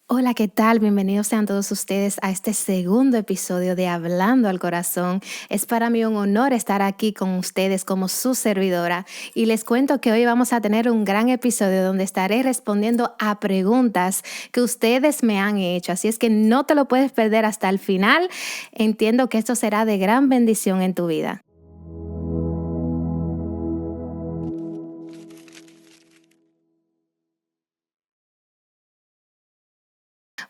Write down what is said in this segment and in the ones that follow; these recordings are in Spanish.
Hola, ¿qué tal? Bienvenidos sean todos ustedes a este segundo episodio de Hablando al Corazón. Es para mí un honor estar aquí con ustedes como su servidora y les cuento que hoy vamos a tener un gran episodio donde estaré respondiendo a preguntas que ustedes me han hecho. Así es que no te lo puedes perder hasta el final. Entiendo que esto será de gran bendición en tu vida.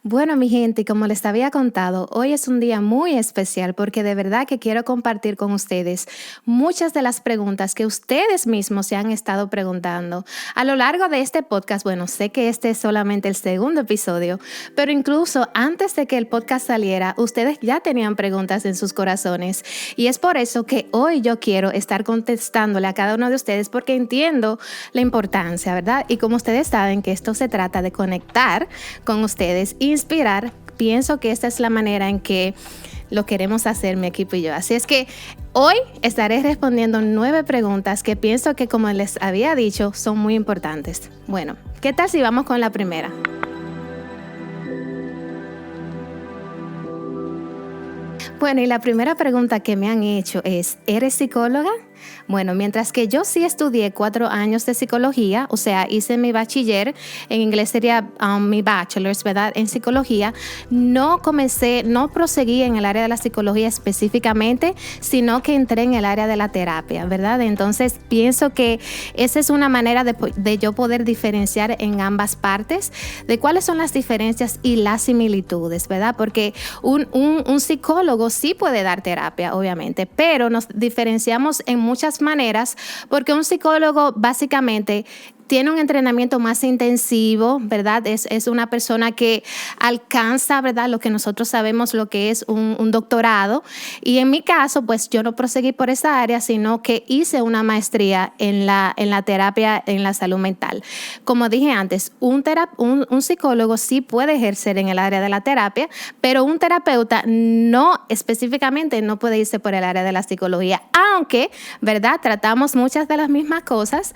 Bueno, mi gente, y como les había contado, hoy es un día muy especial porque de verdad que quiero compartir con ustedes muchas de las preguntas que ustedes mismos se han estado preguntando. A lo largo de este podcast, bueno, sé que este es solamente el segundo episodio, pero incluso antes de que el podcast saliera, ustedes ya tenían preguntas en sus corazones y es por eso que hoy yo quiero estar contestándole a cada uno de ustedes porque entiendo la importancia, ¿verdad? Y como ustedes saben que esto se trata de conectar con ustedes, inspirar, pienso que esta es la manera en que lo queremos hacer mi equipo y yo. Así es que hoy estaré respondiendo 9 preguntas que pienso que, como les había dicho, son muy importantes. Bueno, ¿qué tal si vamos con la primera? Bueno, y la primera pregunta que me han hecho es, ¿eres psicóloga? Bueno, mientras que yo sí estudié 4 años de psicología, o sea, hice mi bachiller, en inglés sería mi bachelor's, ¿verdad? En psicología, no proseguí en el área de la psicología específicamente, sino que entré en el área de la terapia, ¿verdad? Entonces, pienso que esa es una manera de yo poder diferenciar en ambas partes de cuáles son las diferencias y las similitudes, ¿verdad? Porque un psicólogo sí puede dar terapia, obviamente, pero nos diferenciamos en muchas maneras porque un psicólogo básicamente tiene un entrenamiento más intensivo, ¿verdad? Es una persona que alcanza, ¿verdad? Lo que nosotros sabemos, lo que es un doctorado. Y en mi caso, pues yo no proseguí por esa área, sino que hice una maestría en la terapia en la salud mental. Como dije antes, un psicólogo sí puede ejercer en el área de la terapia, pero un terapeuta no específicamente no puede irse por el área de la psicología, aunque, ¿verdad? Tratamos muchas de las mismas cosas,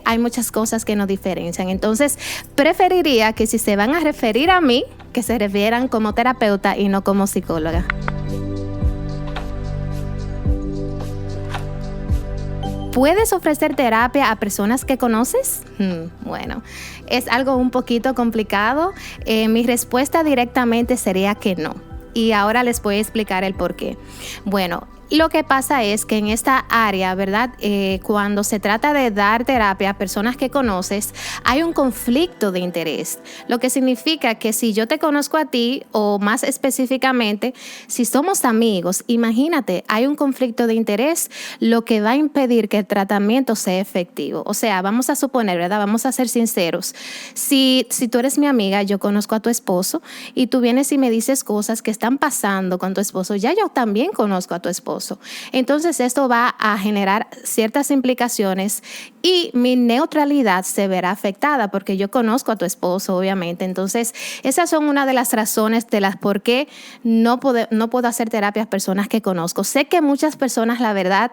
hay muchas cosas que nos diferencian. Entonces, preferiría que si se van a referir a mí, que se refieran como terapeuta y no como psicóloga. ¿Puedes ofrecer terapia a personas que conoces? Bueno, es algo un poquito complicado. Mi respuesta directamente sería que no. Y ahora les voy a explicar el por qué. Bueno, lo que pasa es que en esta área, ¿verdad? Cuando se trata de dar terapia a personas que conoces, hay un conflicto de interés, lo que significa que si yo te conozco a ti, o más específicamente, si somos amigos, imagínate, hay un conflicto de interés, lo que va a impedir que el tratamiento sea efectivo. O sea, vamos a suponer, ¿verdad? Vamos a ser sinceros. Si tú eres mi amiga, yo conozco a tu esposo y tú vienes y me dices cosas que están pasando con tu esposo, ya yo también conozco a tu esposo. Entonces esto va a generar ciertas implicaciones y mi neutralidad se verá afectada porque yo conozco a tu esposo, obviamente. Entonces esas son una de las razones de las por qué no puedo hacer terapias a personas que conozco. Sé que muchas personas, la verdad,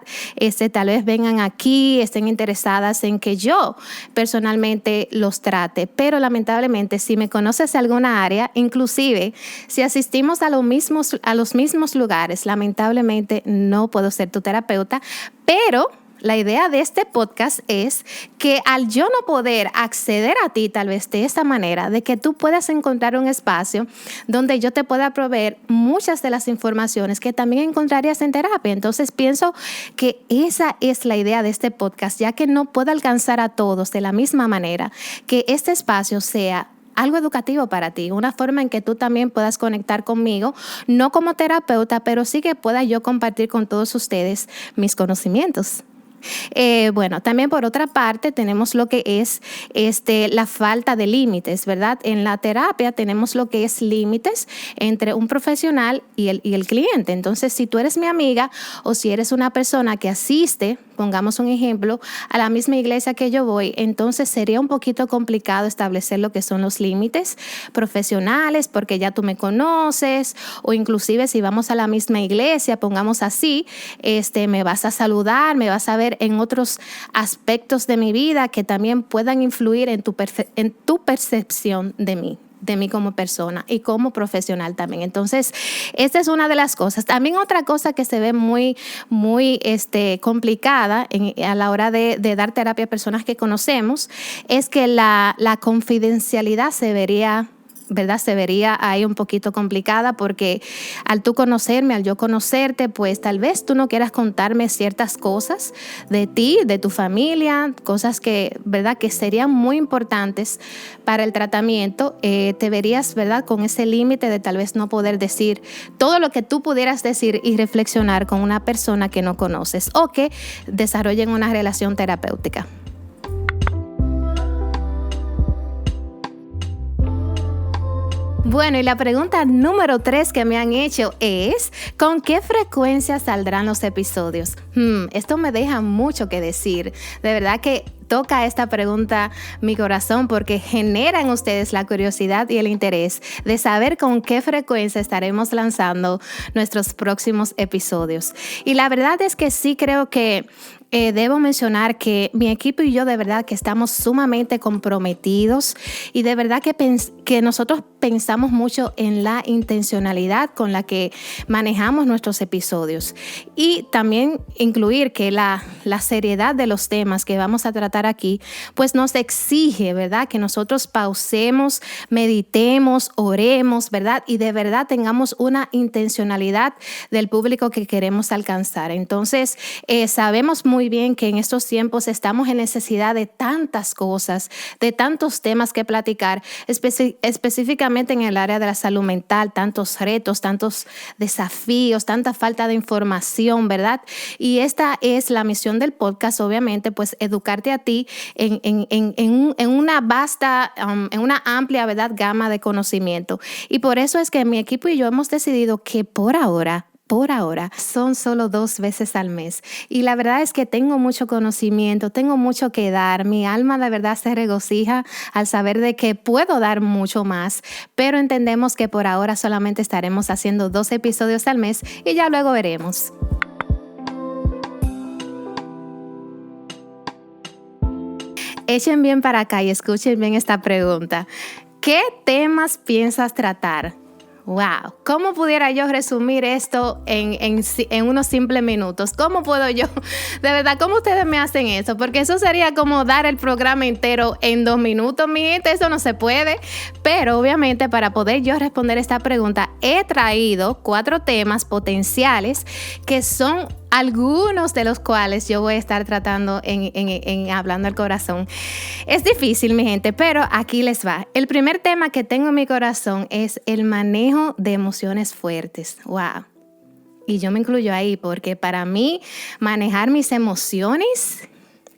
tal vez vengan aquí, estén interesadas en que yo personalmente los trate, pero lamentablemente si me conoces de alguna área, inclusive si asistimos a los mismos lugares, lamentablemente no puedo ser tu terapeuta, pero la idea de este podcast es que al yo no poder acceder a ti tal vez de esta manera, de que tú puedas encontrar un espacio donde yo te pueda proveer muchas de las informaciones que también encontrarías en terapia. Entonces pienso que esa es la idea de este podcast, ya que no puedo alcanzar a todos de la misma manera, que este espacio sea algo educativo para ti, una forma en que tú también puedas conectar conmigo, no como terapeuta, pero sí que pueda yo compartir con todos ustedes mis conocimientos. Bueno, también por otra parte tenemos lo que es la falta de límites, ¿verdad? En la terapia tenemos lo que es límites entre un profesional y el cliente. Entonces, si tú eres mi amiga o si eres una persona que asiste, pongamos un ejemplo, a la misma iglesia que yo voy, entonces sería un poquito complicado establecer lo que son los límites profesionales porque ya tú me conoces, o inclusive si vamos a la misma iglesia, pongamos así, me vas a saludar, me vas a ver en otros aspectos de mi vida que también puedan influir en tu percepción de mí. de mí como persona y como profesional también. Entonces, esta es una de las cosas. También otra cosa que se ve muy complicada a la hora de dar terapia a personas que conocemos es que la confidencialidad se vería, ¿verdad? Se vería ahí un poquito complicada porque al tú conocerme, al yo conocerte, pues tal vez tú no quieras contarme ciertas cosas de ti, de tu familia, cosas que, ¿verdad? Que serían muy importantes para el tratamiento. Te verías, ¿verdad? Con ese límite de tal vez no poder decir todo lo que tú pudieras decir y reflexionar con una persona que no conoces o que desarrollen una relación terapéutica. Bueno, y la pregunta número 3 que me han hecho es, ¿con qué frecuencia saldrán los episodios? Esto me deja mucho que decir. De verdad que toca esta pregunta mi corazón porque genera en ustedes la curiosidad y el interés de saber con qué frecuencia estaremos lanzando nuestros próximos episodios. Y la verdad es que sí creo que debo mencionar que mi equipo y yo de verdad que estamos sumamente comprometidos y de verdad que nosotros pensamos mucho en la intencionalidad con la que manejamos nuestros episodios y también incluir que la seriedad de los temas que vamos a tratar aquí pues nos exige, ¿verdad? Que nosotros pausemos, meditemos, oremos, ¿verdad? Y de verdad tengamos una intencionalidad del público que queremos alcanzar. Entonces, sabemos muy bien que en estos tiempos estamos en necesidad de tantas cosas, de tantos temas que platicar, específicamente en el área de la salud mental, tantos retos, tantos desafíos, tanta falta de información, ¿verdad? Y esta es la misión del podcast, obviamente, pues educarte a ti en una vasta, en una amplia, ¿verdad? Gama de conocimiento. Y por eso es que mi equipo y yo hemos decidido que por ahora son solo 2 veces al mes. Y la verdad es que tengo mucho conocimiento, tengo mucho que dar. Mi alma de verdad se regocija al saber de que puedo dar mucho más, pero entendemos que por ahora solamente estaremos haciendo 2 episodios al mes y ya luego veremos. Echen bien para acá y escuchen bien esta pregunta. ¿Qué temas piensas tratar? Wow, ¿cómo pudiera yo resumir esto en unos simples minutos? ¿Cómo puedo yo? De verdad, ¿cómo ustedes me hacen eso? Porque eso sería como dar el programa entero en 2 minutos, mi gente, eso no se puede. Pero obviamente para poder yo responder esta pregunta, he traído 4 temas potenciales que son algunos de los cuales yo voy a estar tratando en Hablando al Corazón. Es difícil, mi gente, pero aquí les va. El primer tema que tengo en mi corazón es el manejo de emociones fuertes. ¡Wow! Y yo me incluyo ahí porque para mí manejar mis emociones...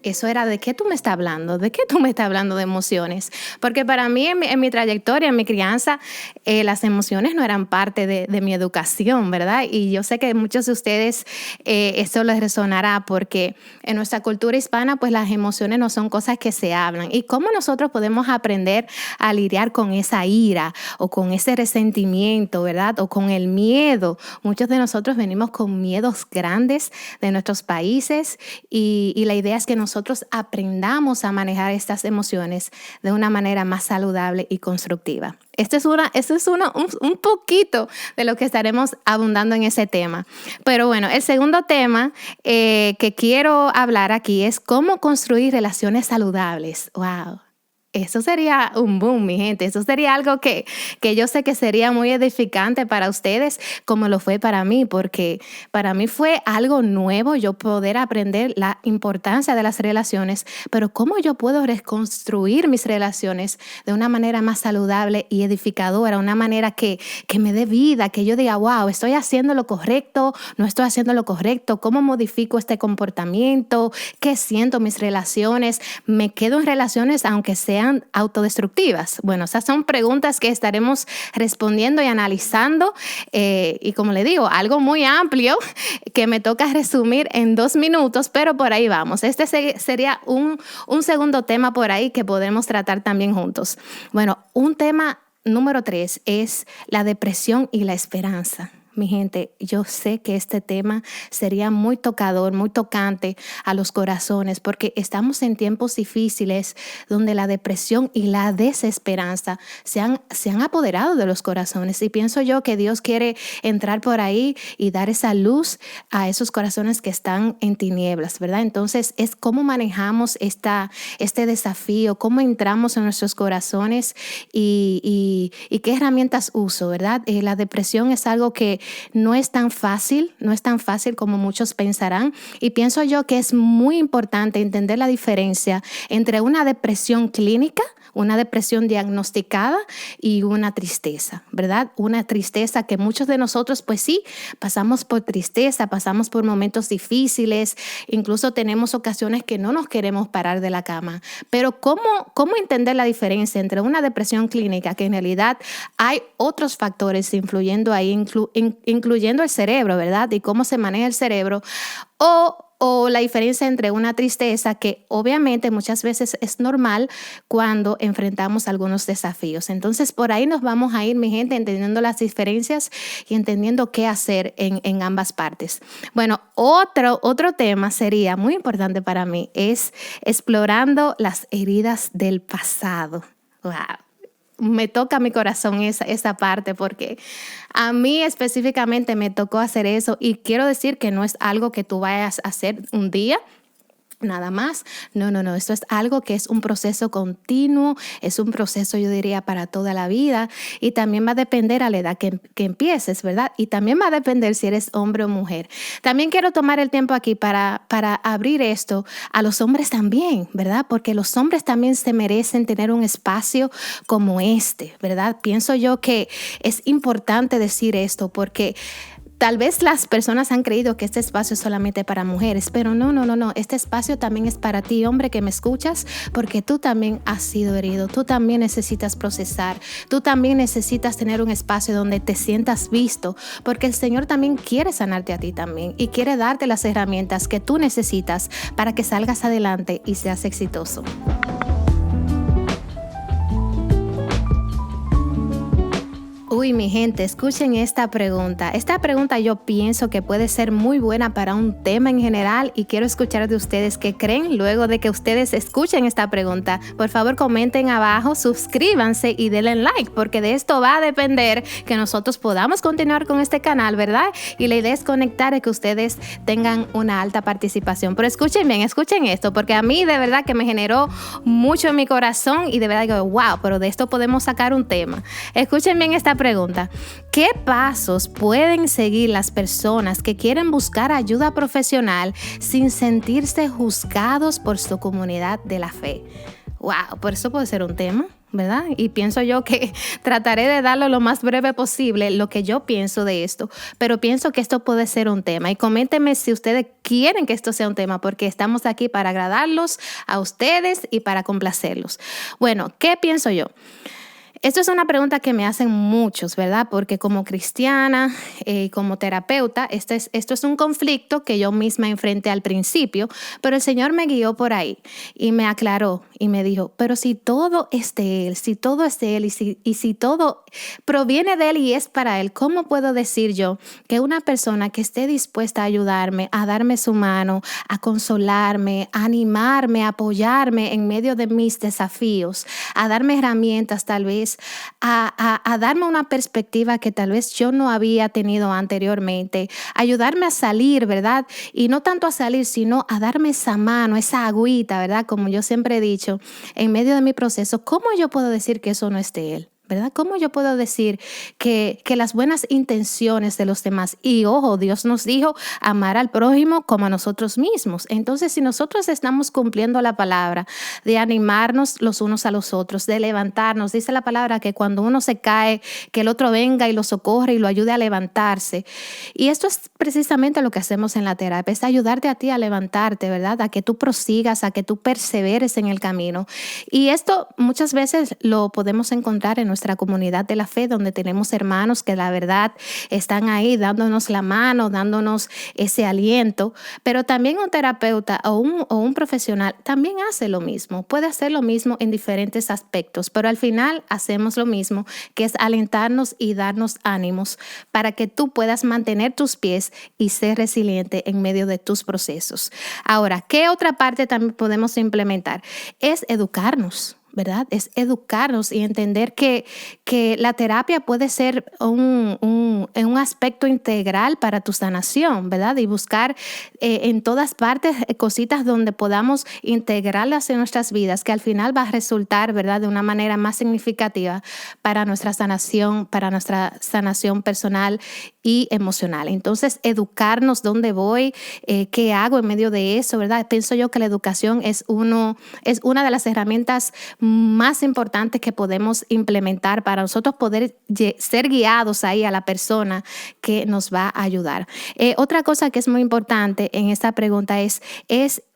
Eso era, ¿de qué tú me estás hablando? ¿De qué tú me estás hablando de emociones? Porque para mí, en mi trayectoria, en mi crianza, las emociones no eran parte de mi educación, ¿verdad? Y yo sé que muchos de ustedes esto les resonará porque en nuestra cultura hispana, pues las emociones no son cosas que se hablan. ¿Y cómo nosotros podemos aprender a lidiar con esa ira o con ese resentimiento, ¿verdad? O con el miedo. Muchos de nosotros venimos con miedos grandes de nuestros países y la idea es que nosotros aprendamos a manejar estas emociones de una manera más saludable y constructiva. Esto es un poquito de lo que estaremos abundando en ese tema. Pero bueno, el segundo tema que quiero hablar aquí es cómo construir relaciones saludables. ¡Wow! Eso sería un boom, mi gente. Eso sería algo que yo sé que sería muy edificante para ustedes, como lo fue para mí, porque para mí fue algo nuevo yo poder aprender la importancia de las relaciones, pero cómo yo puedo reconstruir mis relaciones de una manera más saludable y edificadora, una manera que me dé vida, que yo diga, wow, estoy haciendo lo correcto, no estoy haciendo lo correcto, cómo modifico este comportamiento, qué siento mis relaciones, me quedo en relaciones aunque sean autodestructivas. Bueno, esas son preguntas que estaremos respondiendo y analizando y como le digo, algo muy amplio que me toca resumir en 2 minutos, pero por ahí vamos. Este sería un segundo tema por ahí que podemos tratar también juntos. Bueno, un tema número 3 es la depresión y la esperanza. mi gente, yo sé que este tema sería muy tocador, muy tocante a los corazones, porque estamos en tiempos difíciles donde la depresión y la desesperanza se han apoderado de los corazones. Y pienso yo que Dios quiere entrar por ahí y dar esa luz a esos corazones que están en tinieblas, ¿verdad? Entonces, es cómo manejamos este desafío, cómo entramos en nuestros corazones y qué herramientas uso, ¿verdad? La depresión es algo que no es tan fácil como muchos pensarán, y pienso yo que es muy importante entender la diferencia entre una depresión clínica, una depresión diagnosticada y una tristeza, ¿verdad? Una tristeza que muchos de nosotros, pues sí, pasamos por tristeza, pasamos por momentos difíciles, incluso tenemos ocasiones que no nos queremos parar de la cama. Pero ¿cómo entender la diferencia entre una depresión clínica, que en realidad hay otros factores influyendo ahí, incluyendo el cerebro, ¿verdad? Y cómo se maneja el cerebro, o la diferencia entre una tristeza que obviamente muchas veces es normal cuando enfrentamos algunos desafíos? Entonces, por ahí nos vamos a ir, mi gente, entendiendo las diferencias y entendiendo qué hacer en ambas partes. Bueno, otro tema sería muy importante para mí, es explorando las heridas del pasado. Wow. Me toca mi corazón esa parte, porque a mí específicamente me tocó hacer eso, y quiero decir que no es algo que tú vayas a hacer un día nada más. No. Esto es algo que es un proceso continuo, es un proceso, yo diría, para toda la vida, y también va a depender a la edad que empieces, ¿verdad? Y también va a depender si eres hombre o mujer. También quiero tomar el tiempo aquí para abrir esto a los hombres también, ¿verdad? Porque los hombres también se merecen tener un espacio como este, ¿verdad? Pienso yo que es importante decir esto, porque tal vez las personas han creído que este espacio es solamente para mujeres, pero no. Este espacio también es para ti, hombre, que me escuchas, porque tú también has sido herido, tú también necesitas procesar, tú también necesitas tener un espacio donde te sientas visto, porque el Señor también quiere sanarte a ti también, y quiere darte las herramientas que tú necesitas para que salgas adelante y seas exitoso. Uy, mi gente, escuchen esta pregunta. Esta pregunta yo pienso que puede ser muy buena para un tema en general, y quiero escuchar de ustedes qué creen luego de que ustedes escuchen esta pregunta. Por favor, comenten abajo, suscríbanse y denle like, porque de esto va a depender que nosotros podamos continuar con este canal, ¿verdad? Y la idea es conectar y que ustedes tengan una alta participación. Pero escuchen bien, escuchen esto, porque a mí de verdad que me generó mucho en mi corazón, y de verdad digo, wow, pero de esto podemos sacar un tema. Escuchen bien esta pregunta. ¿Qué pasos pueden seguir las personas que quieren buscar ayuda profesional sin sentirse juzgados por su comunidad de la fe? Wow, por eso puede ser un tema, ¿verdad? Y pienso yo que trataré de darlo lo más breve posible, lo que yo pienso de esto, pero pienso que esto puede ser un tema. Y coméntenme si ustedes quieren que esto sea un tema, porque estamos aquí para agradarlos a ustedes y para complacerlos. Bueno, ¿qué pienso yo? Esto es una pregunta que me hacen muchos, ¿verdad? Porque como cristiana, como terapeuta, esto es un conflicto que yo misma enfrenté al principio, pero el Señor me guió por ahí y me aclaró y me dijo, pero si todo es de Él, si todo es de Él y si todo proviene de Él y es para Él, ¿cómo puedo decir yo que una persona que esté dispuesta a ayudarme, a darme su mano, a consolarme, a animarme, a apoyarme en medio de mis desafíos, a darme herramientas tal vez, a darme una perspectiva que tal vez yo no había tenido anteriormente, ayudarme a salir, ¿verdad? Y no tanto a salir, sino a darme esa mano, esa agüita, ¿verdad? Como yo siempre he dicho, en medio de mi proceso, ¿cómo yo puedo decir que eso no es de Él? ¿Verdad? ¿Cómo yo puedo decir que las buenas intenciones de los demás, y ojo, Dios nos dijo amar al prójimo como a nosotros mismos? Entonces, si nosotros estamos cumpliendo la palabra de animarnos los unos a los otros, de levantarnos, dice la palabra que cuando uno se cae, que el otro venga y lo socorre y lo ayude a levantarse. Y esto es precisamente lo que hacemos en la terapia, es ayudarte a ti a levantarte, ¿verdad? A que tú prosigas, a que tú perseveres en el camino. Y esto muchas veces lo podemos encontrar en nuestra nuestra comunidad de la fe, donde tenemos hermanos que la verdad están ahí dándonos la mano, dándonos ese aliento, pero también un terapeuta o un profesional también hace lo mismo, puede hacer lo mismo en diferentes aspectos, pero al final hacemos lo mismo, que es alentarnos y darnos ánimos para que tú puedas mantener tus pies y ser resiliente en medio de tus procesos. Ahora, ¿qué otra parte también podemos implementar? Es educarnos, ¿verdad? Es educarnos y entender que la terapia puede ser un aspecto integral para tu sanación, ¿verdad? Y buscar en todas partes cositas donde podamos integrarlas en nuestras vidas, que al final va a resultar, ¿verdad?, de una manera más significativa para nuestra sanación personal y emocional. Entonces, educarnos dónde voy, qué hago en medio de eso, ¿verdad? Pienso yo que la educación es una de las herramientas más importantes que podemos implementar para nosotros poder ser guiados ahí a la persona que nos va a ayudar. Otra cosa que es muy importante en esta pregunta es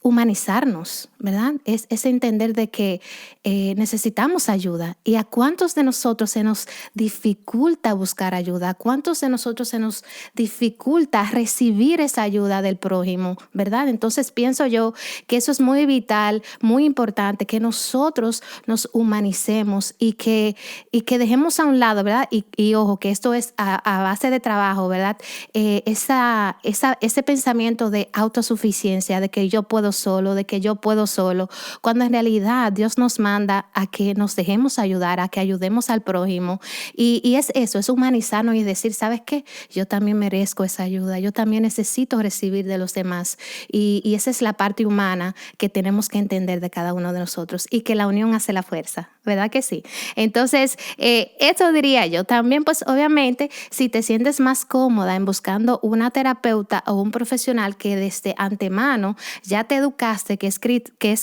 humanizarnos, ¿verdad? Es entender de que necesitamos ayuda. ¿Y a cuántos de nosotros se nos dificulta buscar ayuda? ¿A cuántos de nosotros se nos dificulta recibir esa ayuda del prójimo, ¿verdad? Entonces pienso yo que eso es muy vital, muy importante, que nosotros nos humanicemos y que dejemos a un lado, ¿verdad? Y ojo, que esto es a base de trabajo, ¿verdad? Ese pensamiento de autosuficiencia, de que yo puedo solo, de que yo puedo solo, cuando en realidad Dios nos manda a que nos dejemos ayudar, a que ayudemos al prójimo. Y es eso, es humanizarnos y decir, ¿sabes qué? Yo también merezco esa ayuda, yo también necesito recibir de los demás. Y esa es la parte humana que tenemos que entender de cada uno de nosotros y que la unión hace la fuerza, ¿verdad que sí? Entonces, eso diría yo. También, pues obviamente, si te sientes más cómoda en buscando una terapeuta o un profesional que desde antemano ya te educaste, que es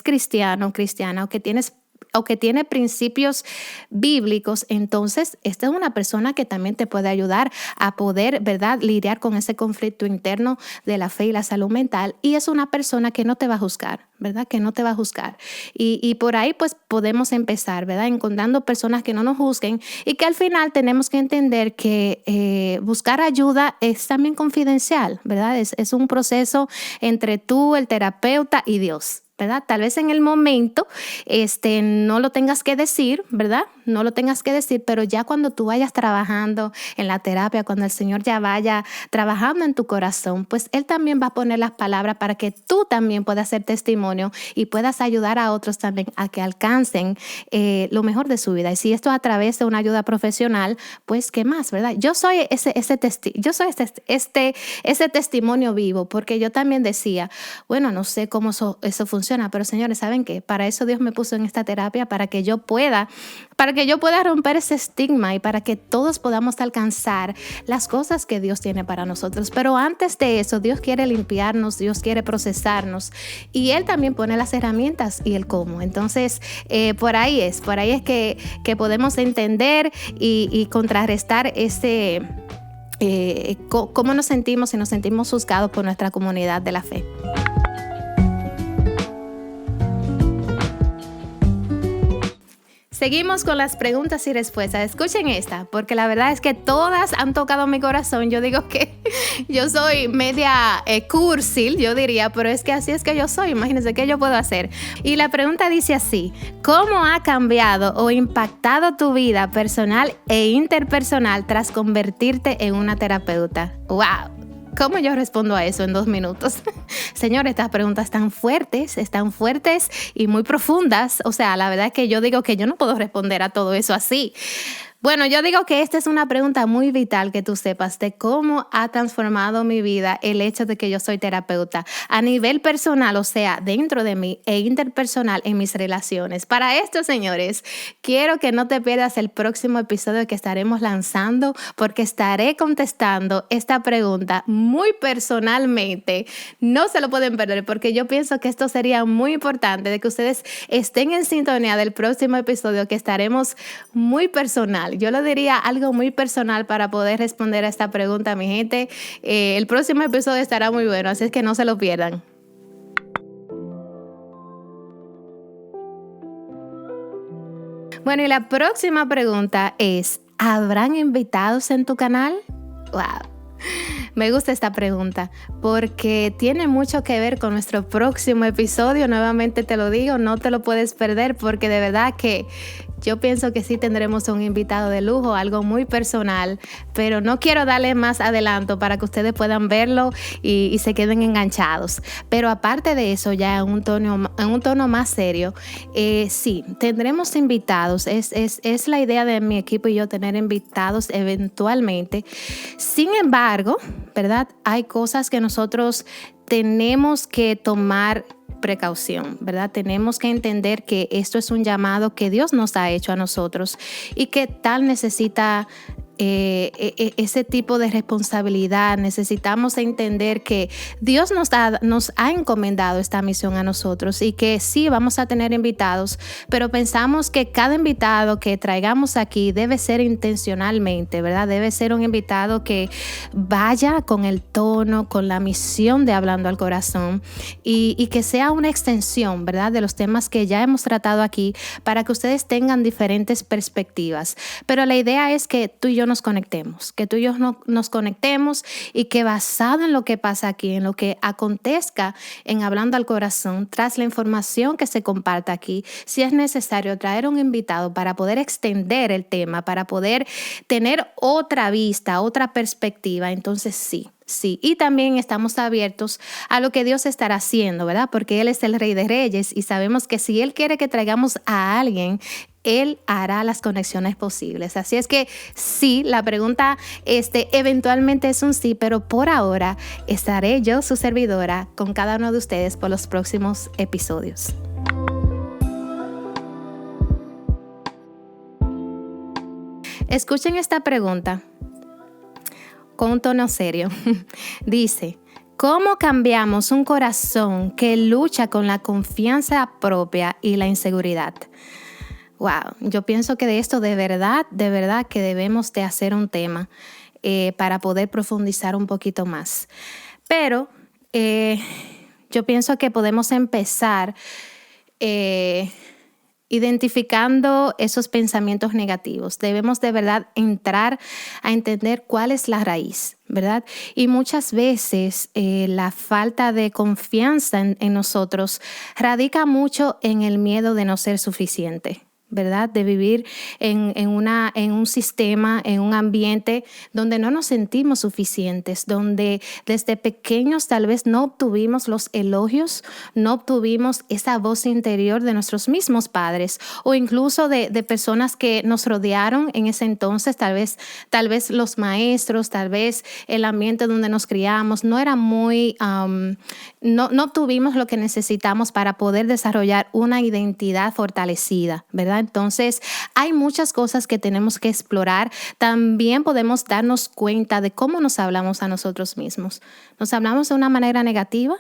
cristiano, cristiana, o que tiene principios bíblicos, entonces esta es una persona que también te puede ayudar a poder, ¿verdad?, lidiar con ese conflicto interno de la fe y la salud mental, y es una persona que no te va a juzgar, ¿verdad?, que no te va a juzgar. Y por ahí pues podemos empezar, ¿verdad?, encontrando personas que no nos juzguen y que al final tenemos que entender que buscar ayuda es también confidencial, ¿verdad? Es un proceso entre tú, el terapeuta y Dios, ¿verdad? Tal vez en el momento no lo tengas que decir, ¿verdad? No lo tengas que decir, pero ya cuando tú vayas trabajando en la terapia, cuando el Señor ya vaya trabajando en tu corazón, pues Él también va a poner las palabras para que tú también puedas ser testimonio y puedas ayudar a otros también a que alcancen lo mejor de su vida. Y si esto a través de una ayuda profesional, pues ¿qué más, verdad? Yo soy ese testimonio vivo, porque yo también decía, bueno, no sé cómo eso funciona, pero señores, ¿saben qué? Para eso Dios me puso en esta terapia, para que yo pueda romper ese estigma y para que todos podamos alcanzar las cosas que Dios tiene para nosotros. Pero antes de eso, Dios quiere limpiarnos, Dios quiere procesarnos y Él también pone las herramientas y el cómo. Entonces, por ahí es que podemos entender y contrarrestar cómo nos sentimos, si nos sentimos juzgados por nuestra comunidad de la fe. Seguimos con las preguntas y respuestas. Escuchen esta, porque la verdad es que todas han tocado mi corazón. Yo digo que yo soy media cursil, yo diría, pero es que así es que yo soy. Imagínense qué yo puedo hacer. Y la pregunta dice así: ¿cómo ha cambiado o impactado tu vida personal e interpersonal tras convertirte en una terapeuta? ¡Wow! ¿Cómo yo respondo a eso en 2 minutos? Señores, estas preguntas están fuertes y muy profundas. O sea, la verdad es que yo digo que yo no puedo responder a todo eso así. Bueno, yo digo que esta es una pregunta muy vital, que tú sepas de cómo ha transformado mi vida el hecho de que yo soy terapeuta a nivel personal, o sea, dentro de mí, e interpersonal en mis relaciones. Para esto, señores, quiero que no te pierdas el próximo episodio que estaremos lanzando, porque estaré contestando esta pregunta muy personalmente. No se lo pueden perder, porque yo pienso que esto sería muy importante, de que ustedes estén en sintonía del próximo episodio, que estaremos muy personal. Yo le diría algo muy personal para poder responder a esta pregunta, mi gente. El próximo episodio estará muy bueno, así es que no se lo pierdan. Bueno, y la próxima pregunta es, ¿habrán invitados en tu canal? ¡Wow! Me gusta esta pregunta porque tiene mucho que ver con nuestro próximo episodio. Nuevamente te lo digo, no te lo puedes perder porque de verdad que yo pienso que sí tendremos un invitado de lujo, algo muy personal, pero no quiero darle más adelanto para que ustedes puedan verlo y se queden enganchados. Pero aparte de eso, ya en un tono más serio, sí, tendremos invitados. Es la idea de mi equipo y yo tener invitados eventualmente. Sin embargo, ¿verdad? Hay cosas que nosotros tenemos que tomar precaución, ¿verdad? Tenemos que entender que esto es un llamado que Dios nos ha hecho a nosotros y que tal necesita ese tipo de responsabilidad. Necesitamos entender que Dios nos ha encomendado esta misión a nosotros y que sí vamos a tener invitados, pero pensamos que cada invitado que traigamos aquí debe ser intencionalmente, ¿verdad? Debe ser un invitado que vaya con el tono, con la misión de Hablando al Corazón y que sea una extensión, ¿verdad? De los temas que ya hemos tratado aquí para que ustedes tengan diferentes perspectivas. Pero la idea es que tú y yo nos conectemos, que tú y yo nos conectemos y que basado en lo que pasa aquí, en lo que acontezca en Hablando al Corazón, tras la información que se comparta aquí, si es necesario traer un invitado para poder extender el tema, para poder tener otra vista, otra perspectiva, entonces sí. Sí, y también estamos abiertos a lo que Dios estará haciendo, ¿verdad? Porque Él es el Rey de Reyes y sabemos que si Él quiere que traigamos a alguien, Él hará las conexiones posibles. Así es que sí, la pregunta eventualmente es un sí, pero por ahora estaré yo, su servidora, con cada uno de ustedes por los próximos episodios. Escuchen esta pregunta con un tono serio. Dice, ¿cómo cambiamos un corazón que lucha con la confianza propia y la inseguridad? Wow, yo pienso que de esto de verdad que debemos de hacer un tema para poder profundizar un poquito más. Pero yo pienso que podemos empezar identificando esos pensamientos negativos. Debemos de verdad entrar a entender cuál es la raíz, ¿verdad? Y muchas veces la falta de confianza en nosotros radica mucho en el miedo de no ser suficiente, ¿verdad? De vivir en un sistema, en un ambiente donde no nos sentimos suficientes, donde desde pequeños tal vez no obtuvimos los elogios, no obtuvimos esa voz interior de nuestros mismos padres o incluso de personas que nos rodearon en ese entonces, tal vez los maestros, tal vez el ambiente donde nos criamos, no era muy, no obtuvimos lo que necesitamos para poder desarrollar una identidad fortalecida, ¿verdad? Entonces, hay muchas cosas que tenemos que explorar. También podemos darnos cuenta de cómo nos hablamos a nosotros mismos. ¿Nos hablamos de una manera negativa?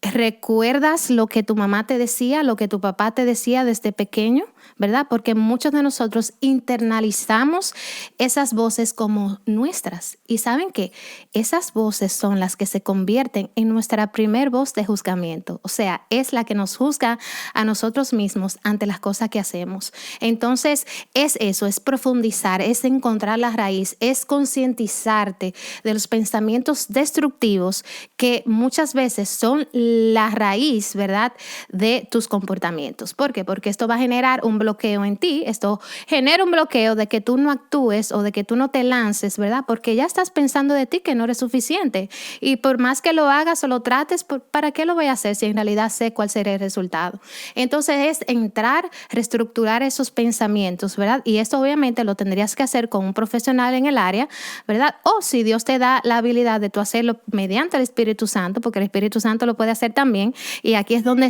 ¿Recuerdas lo que tu mamá te decía, lo que tu papá te decía desde pequeño? ¿Verdad? Porque muchos de nosotros internalizamos esas voces como nuestras. ¿Y saben qué? Esas voces son las que se convierten en nuestra primer voz de juzgamiento. O sea, es la que nos juzga a nosotros mismos ante las cosas que hacemos. Entonces, es eso, es profundizar, es encontrar la raíz, es concientizarte de los pensamientos destructivos que muchas veces son la raíz, ¿verdad?, de tus comportamientos. ¿Por qué? Porque esto va a generar un bloqueo en ti, esto genera un bloqueo de que tú no actúes o de que tú no te lances, ¿verdad? Porque ya estás pensando de ti que no eres suficiente y por más que lo hagas o lo trates, ¿para qué lo voy a hacer si en realidad sé cuál será el resultado? Entonces es entrar, reestructurar esos pensamientos, ¿verdad? Y esto obviamente lo tendrías que hacer con un profesional en el área, ¿verdad? O si Dios te da la habilidad de tú hacerlo mediante el Espíritu Santo, porque el Espíritu Santo lo puede hacer también, y aquí es donde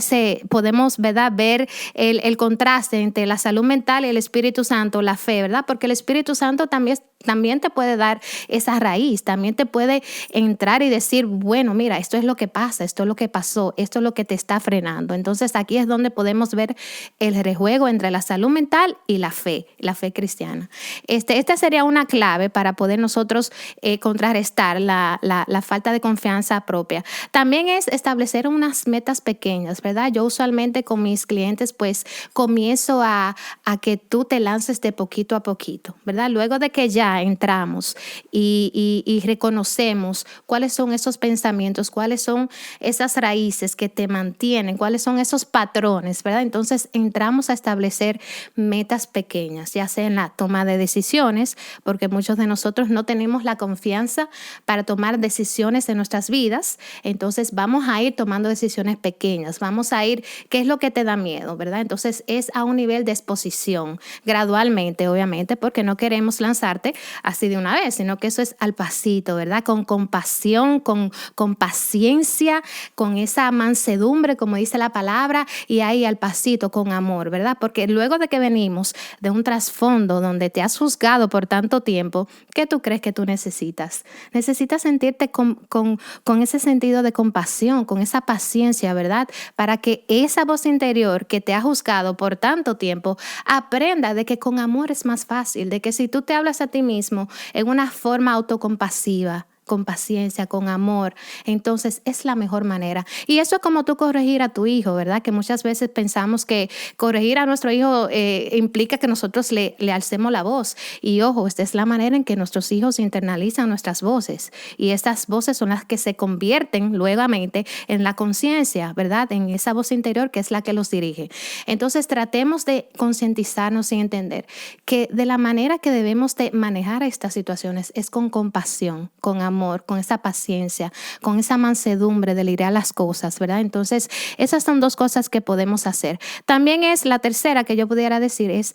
podemos, ¿verdad?, ver el contraste entre la salud mental y el Espíritu Santo, la fe, ¿verdad? Porque el Espíritu Santo también también te puede dar esa raíz, también te puede entrar y decir, bueno, mira, esto es lo que pasa, esto es lo que pasó, esto es lo que te está frenando. Entonces aquí es donde podemos ver el rejuego entre la salud mental y la fe cristiana. Esta sería una clave para poder nosotros contrarrestar la falta de confianza propia. También es establecer unas metas pequeñas, ¿verdad? Yo usualmente con mis clientes pues comienzo a que tú te lances de poquito a poquito, ¿verdad? Luego de que ya entramos y reconocemos cuáles son esos pensamientos, cuáles son esas raíces que te mantienen, cuáles son esos patrones, ¿verdad? Entonces entramos a establecer metas pequeñas, ya sea en la toma de decisiones, porque muchos de nosotros no tenemos la confianza para tomar decisiones en nuestras vidas. Entonces vamos a ir tomando decisiones pequeñas, vamos a ir, ¿qué es lo que te da miedo, verdad? Entonces es a un nivel de exposición, gradualmente, obviamente, porque no queremos lanzarte así de una vez, sino que eso es al pasito, ¿verdad? Con compasión, con paciencia, con esa mansedumbre, como dice la palabra, y ahí al pasito, con amor, ¿verdad? Porque luego de que venimos de un trasfondo donde te has juzgado por tanto tiempo, ¿qué tú crees que tú necesitas? Necesitas sentirte con ese sentido de compasión, con esa paciencia, ¿verdad? Para que esa voz interior que te ha juzgado por tanto tiempo aprenda de que con amor es más fácil, de que si tú te hablas a ti mismo en una forma autocompasiva, con paciencia, con amor, entonces es la mejor manera. Y eso es como tú corregir a tu hijo, ¿verdad? Que muchas veces pensamos que corregir a nuestro hijo implica que nosotros le alcemos la voz. Y ojo, esta es la manera en que nuestros hijos internalizan nuestras voces. Y estas voces son las que se convierten luegamente en la conciencia, ¿verdad? En esa voz interior que es la que los dirige. Entonces tratemos de concientizarnos y entender que de la manera que debemos de manejar estas situaciones es con compasión, con amor, con esa paciencia, con esa mansedumbre de lidiar las cosas, ¿verdad? Entonces, esas son dos cosas que podemos hacer. También es la tercera que yo pudiera decir es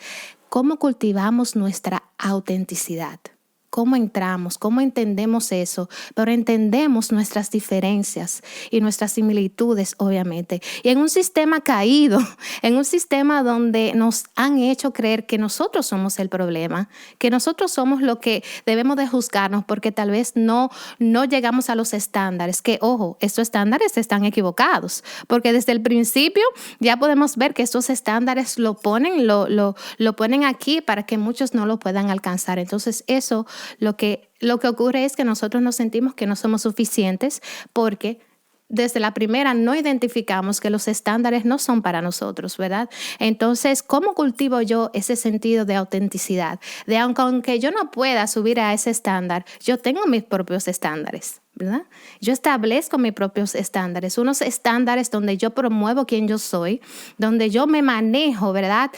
cómo cultivamos nuestra autenticidad. ¿Cómo entramos? ¿Cómo entendemos eso? Pero entendemos nuestras diferencias y nuestras similitudes, obviamente. Y en un sistema caído, en un sistema donde nos han hecho creer que nosotros somos el problema, que nosotros somos lo que debemos de juzgarnos porque tal vez no llegamos a los estándares, que ojo, estos estándares están equivocados, porque desde el principio ya podemos ver que estos estándares lo ponen aquí para que muchos no lo puedan alcanzar. Entonces eso lo que ocurre es que nosotros nos sentimos que no somos suficientes porque desde la primera no identificamos que los estándares no son para nosotros, ¿verdad? Entonces, ¿cómo cultivo yo ese sentido de autenticidad? De aunque yo no pueda subir a ese estándar, yo tengo mis propios estándares, ¿verdad? Yo establezco mis propios estándares, unos estándares donde yo promuevo quién yo soy, donde yo me manejo, ¿verdad?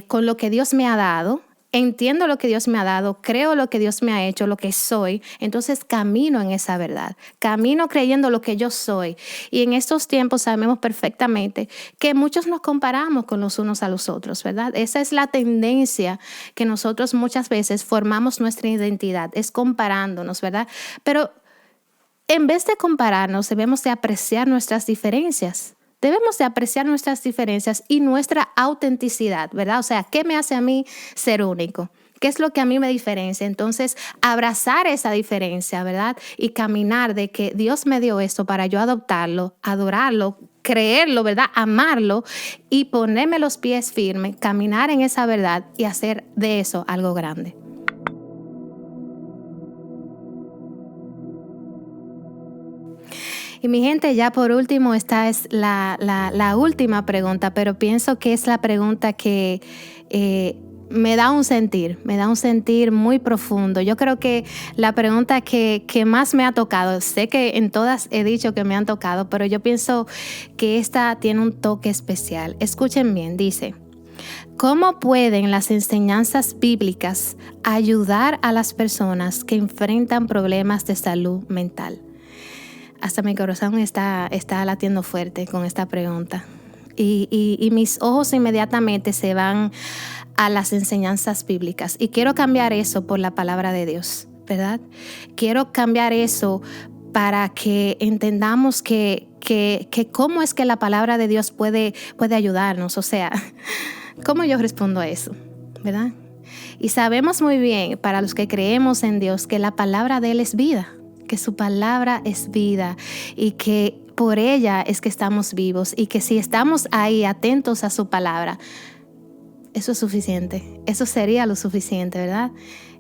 Con lo que Dios me ha dado. Entiendo lo que Dios me ha dado, creo lo que Dios me ha hecho, lo que soy, entonces camino en esa verdad, camino creyendo lo que yo soy. Y en estos tiempos sabemos perfectamente que muchos nos comparamos con los unos a los otros, ¿verdad? Esa es la tendencia que nosotros muchas veces formamos nuestra identidad, es comparándonos, ¿verdad? Pero en vez de compararnos, debemos de apreciar nuestras diferencias. Debemos de apreciar nuestras diferencias y nuestra autenticidad, ¿verdad? O sea, ¿qué me hace a mí ser único? ¿Qué es lo que a mí me diferencia? Entonces, abrazar esa diferencia, ¿verdad? Y caminar de que Dios me dio esto para yo adoptarlo, adorarlo, creerlo, ¿verdad? Amarlo y ponerme los pies firmes, caminar en esa verdad y hacer de eso algo grande. Y mi gente, ya por último, esta es la última pregunta, pero pienso que es la pregunta que me da un sentir muy profundo. Yo creo que la pregunta que más me ha tocado, sé que en todas he dicho que me han tocado, pero yo pienso que esta tiene un toque especial. Escuchen bien, dice: ¿cómo pueden las enseñanzas bíblicas ayudar a las personas que enfrentan problemas de salud mental? Hasta mi corazón está latiendo fuerte con esta pregunta. Y mis ojos inmediatamente se van a las enseñanzas bíblicas. Y quiero cambiar eso por la palabra de Dios, ¿verdad? Quiero cambiar eso para que entendamos que cómo es que la palabra de Dios puede ayudarnos. O sea, ¿cómo yo respondo a eso? ¿Verdad? Y sabemos muy bien, para los que creemos en Dios, que la palabra de Él es vida, que su palabra es vida y que por ella es que estamos vivos y que si estamos ahí atentos a su palabra, eso es suficiente, eso sería lo suficiente, ¿verdad?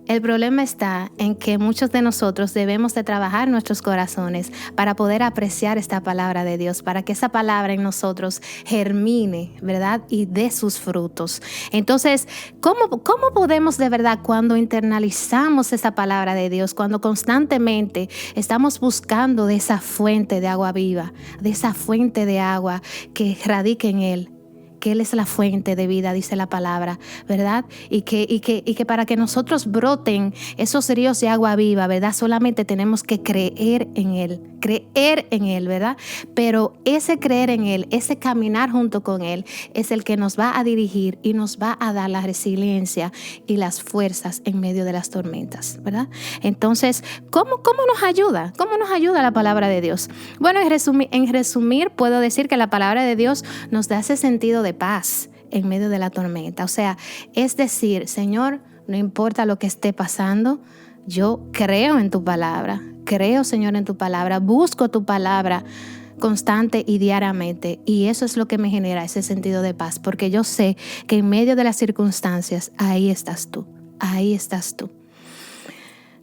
El problema está en que muchos de nosotros debemos de trabajar nuestros corazones para poder apreciar esta palabra de Dios, para que esa palabra en nosotros germine, ¿verdad? Y dé sus frutos. Entonces, ¿cómo podemos de verdad cuando internalizamos esa palabra de Dios, cuando constantemente estamos buscando de esa fuente de agua viva, de esa fuente de agua que radica en Él? Que Él es la fuente de vida, dice la palabra, ¿verdad? Y que para que nosotros broten esos ríos de agua viva, ¿verdad? Solamente tenemos que creer en Él, ¿verdad? Pero ese creer en Él, ese caminar junto con Él, es el que nos va a dirigir y nos va a dar la resiliencia y las fuerzas en medio de las tormentas, ¿verdad? Entonces, ¿cómo nos ayuda? ¿Cómo nos ayuda la palabra de Dios? Bueno, en resumir, puedo decir que la palabra de Dios nos da ese sentido de paz en medio de la tormenta. O sea, es decir, Señor, no importa lo que esté pasando, yo creo en tu palabra. Creo, Señor, en tu palabra. Busco tu palabra constante y diariamente. Y eso es lo que me genera ese sentido de paz. Porque yo sé que en medio de las circunstancias, ahí estás tú. Ahí estás tú.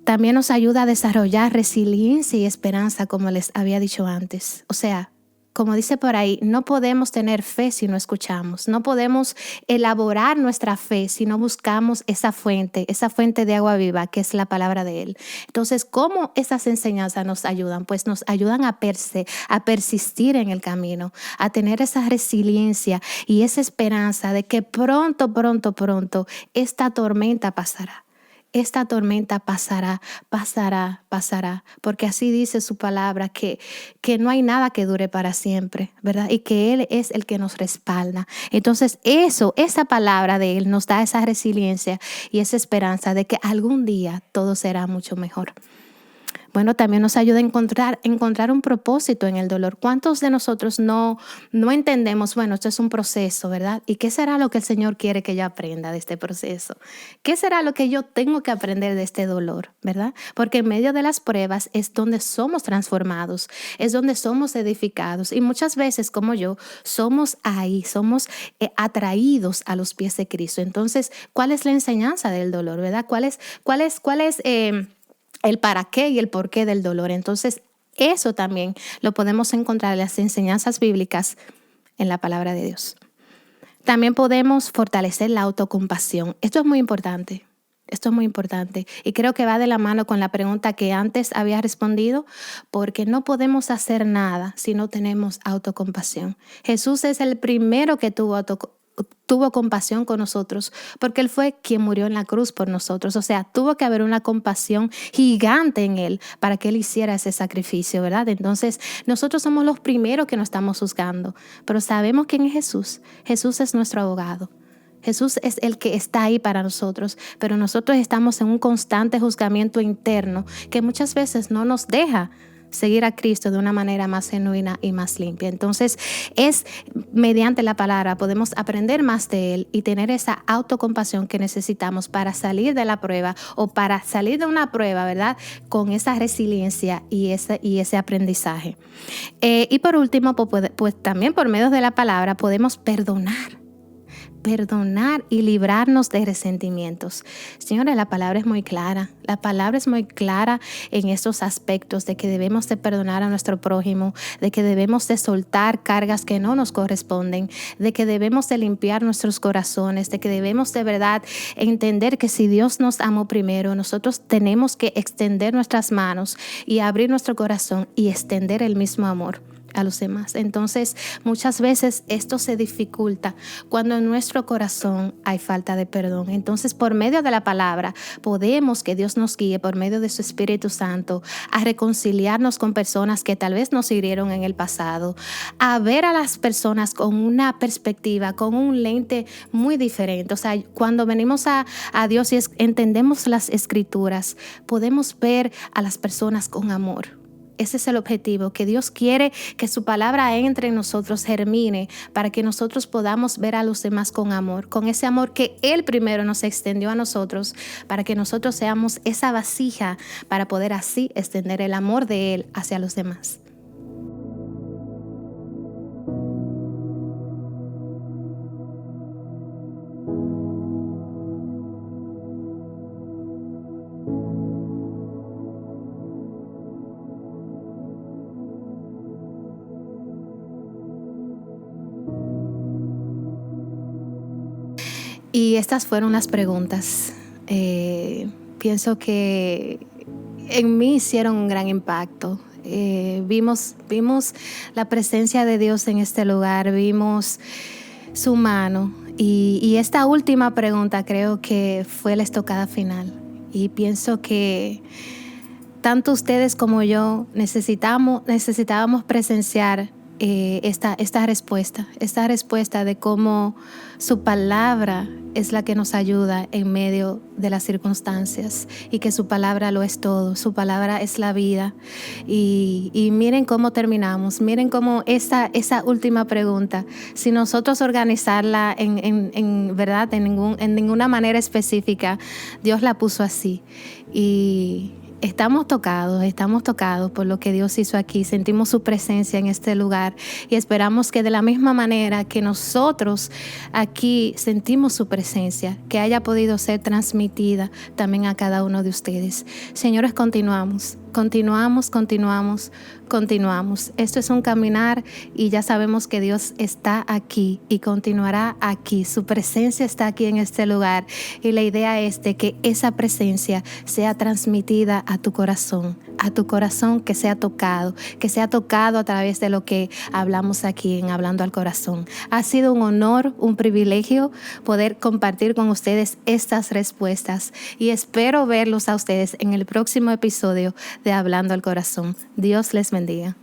También nos ayuda a desarrollar resiliencia y esperanza, como les había dicho antes. O sea, como dice por ahí, no podemos tener fe si no escuchamos. No podemos elaborar nuestra fe si no buscamos esa fuente de agua viva que es la palabra de Él. Entonces, ¿cómo esas enseñanzas nos ayudan? Pues nos ayudan a persistir en el camino, a tener esa resiliencia y esa esperanza de que pronto esta tormenta pasará. Esta tormenta pasará, porque así dice su palabra, que no hay nada que dure para siempre, ¿verdad? Y que Él es el que nos respalda. Entonces esa palabra de Él nos da esa resiliencia y esa esperanza de que algún día todo será mucho mejor. Bueno, también nos ayuda a encontrar un propósito en el dolor. ¿Cuántos de nosotros no entendemos, bueno, esto es un proceso, ¿verdad? ¿Y qué será lo que el Señor quiere que yo aprenda de este proceso? ¿Qué será lo que yo tengo que aprender de este dolor, ¿verdad? Porque en medio de las pruebas es donde somos transformados, es donde somos edificados. Y muchas veces, como yo, somos atraídos a los pies de Cristo. Entonces, ¿cuál es la enseñanza del dolor, ¿verdad? ¿Cuál es el para qué y el por qué del dolor? Entonces, eso también lo podemos encontrar en las enseñanzas bíblicas en la palabra de Dios. También podemos fortalecer la autocompasión. Esto es muy importante. Y creo que va de la mano con la pregunta que antes había respondido, porque no podemos hacer nada si no tenemos autocompasión. Jesús es el primero que tuvo compasión con nosotros, porque Él fue quien murió en la cruz por nosotros. O sea, tuvo que haber una compasión gigante en Él para que Él hiciera ese sacrificio, ¿verdad? Entonces, nosotros somos los primeros que nos estamos juzgando, pero sabemos quién es Jesús. Jesús es nuestro abogado. Jesús es el que está ahí para nosotros, pero nosotros estamos en un constante juzgamiento interno que muchas veces no nos deja seguir a Cristo de una manera más genuina y más limpia. Entonces, es mediante la palabra podemos aprender más de Él y tener esa autocompasión que necesitamos para salir de la prueba o para salir de una prueba, ¿verdad? Con esa resiliencia y ese aprendizaje. Y por último, pues también por medio de la palabra podemos perdonar y librarnos de resentimientos. Señora, la palabra es muy clara. La palabra es muy clara en estos aspectos de que debemos de perdonar a nuestro prójimo, de que debemos de soltar cargas que no nos corresponden, de que debemos de limpiar nuestros corazones, de que debemos de verdad entender que si Dios nos amó primero, nosotros tenemos que extender nuestras manos y abrir nuestro corazón y extender el mismo amor a los demás. Entonces, muchas veces esto se dificulta cuando en nuestro corazón hay falta de perdón. Entonces, por medio de la palabra, podemos que Dios nos guíe por medio de su Espíritu Santo a reconciliarnos con personas que tal vez nos hirieron en el pasado, a ver a las personas con una perspectiva, con un lente muy diferente. O sea, cuando venimos a Dios y entendemos las Escrituras, podemos ver a las personas con amor. Ese es el objetivo, que Dios quiere que su palabra entre en nosotros, germine, para que nosotros podamos ver a los demás con amor, con ese amor que Él primero nos extendió a nosotros, para que nosotros seamos esa vasija para poder así extender el amor de Él hacia los demás. Y estas fueron las preguntas. Pienso que en mí hicieron un gran impacto. Vimos la presencia de Dios en este lugar, vimos su mano. Y esta última pregunta creo que fue la estocada final. Y pienso que tanto ustedes como yo necesitábamos presenciar esta respuesta de cómo su palabra es la que nos ayuda en medio de las circunstancias y que su palabra lo es todo, su palabra es la vida. Y miren cómo terminamos, miren cómo esa última pregunta, si nosotros organizarla en verdad, en ninguna manera específica, Dios la puso así. Y estamos tocados por lo que Dios hizo aquí. Sentimos su presencia en este lugar y esperamos que de la misma manera que nosotros aquí sentimos su presencia, que haya podido ser transmitida también a cada uno de ustedes. Señores, continuamos. Esto es un caminar y ya sabemos que Dios está aquí y continuará aquí. Su presencia está aquí en este lugar y la idea es de que esa presencia sea transmitida a tu corazón que sea tocado a través de lo que hablamos aquí en Hablando al Corazón. Ha sido un honor, un privilegio poder compartir con ustedes estas respuestas y espero verlos a ustedes en el próximo episodio de Hablando al Corazón. Dios les bendiga.